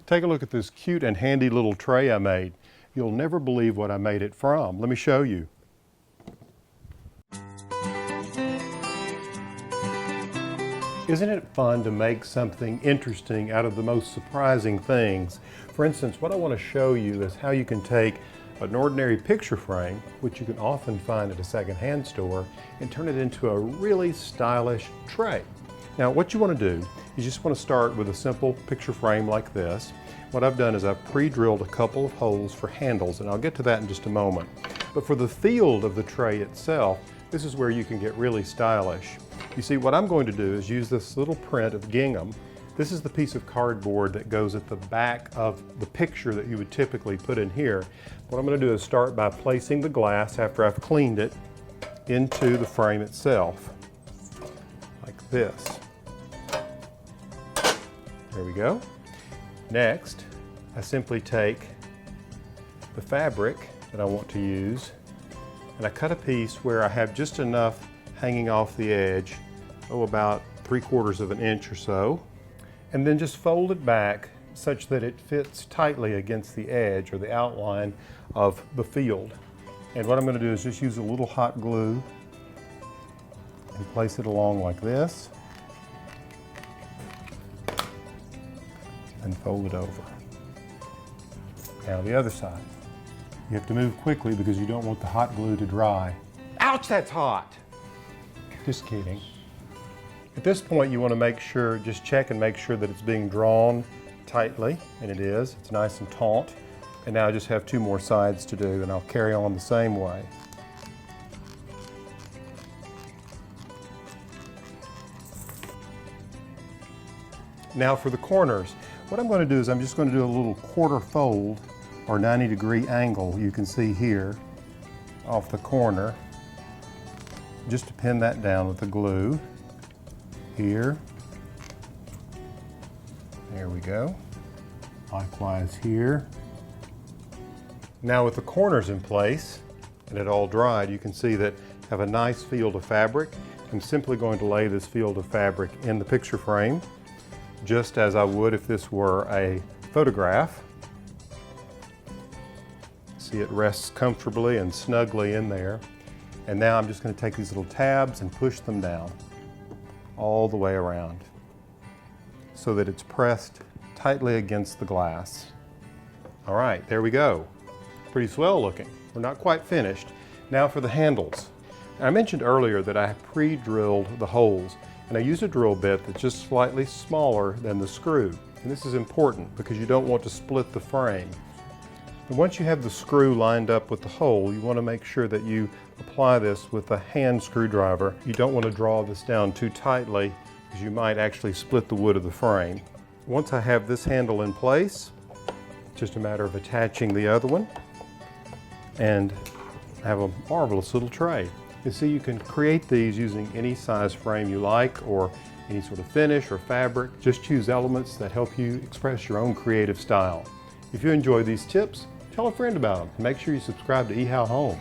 Take a look at this cute and handy little tray I made. You'll never believe what I made it from. Let me show you. Isn't it fun to make something interesting out of the most surprising things? For instance, what I want to show you is how you can take an ordinary picture frame, which you can often find at a secondhand store, and turn it into a really stylish tray. Now, what you want to do is you just want to start with a simple picture frame like this. What I've done is I've pre-drilled a couple of holes for handles, and I'll get to that in just a moment. But for the field of the tray itself, this is where you can get really stylish. You see, what I'm going to do is use this little print of gingham. This is the piece of cardboard that goes at the back of the picture that you would typically put in here. What I'm going to do is start by placing the glass after I've cleaned it into the frame itself, like this. There we go. Next, I simply take the fabric that I want to use, and I cut a piece where I have just enough hanging off the edge, about 3/4 of an inch or so, and then just fold it back such that it fits tightly against the edge or the outline of the field. And what I'm going to do is just use a little hot glue and place it along like this, and fold it over. Now the other side. You have to move quickly because you don't want the hot glue to dry. Ouch, that's hot! Just kidding. At this point you want to make sure, just check and make sure that it's being drawn tightly, and it is. It's nice and taut. And now I just have 2 more sides to do, and I'll carry on the same way. Now for the corners. What I'm going to do is I'm just going to do a little quarter fold or 90-degree angle, you can see here, off the corner, just to pin that down with the glue. Here. There we go. Likewise here. Now with the corners in place and it all dried, you can see that I have a nice field of fabric. I'm simply going to lay this field of fabric in the picture frame, just as I would if this were a photograph. See, it rests comfortably and snugly in there. And now I'm just going to take these little tabs and push them down all the way around so that it's pressed tightly against the glass. All right, there we go. Pretty swell looking. We're not quite finished. Now for the handles. I mentioned earlier that I pre-drilled the holes, and I used a drill bit that's just slightly smaller than the screw. And this is important because you don't want to split the frame. And once you have the screw lined up with the hole, you want to make sure that you apply this with a hand screwdriver. You don't want to draw this down too tightly because you might actually split the wood of the frame. Once I have this handle in place, it's just a matter of attaching the other one, and I have a marvelous little tray. You see, you can create these using any size frame you like or any sort of finish or fabric. Just choose elements that help you express your own creative style. If you enjoy these tips, tell a friend about them. Make sure you subscribe to ehowhome.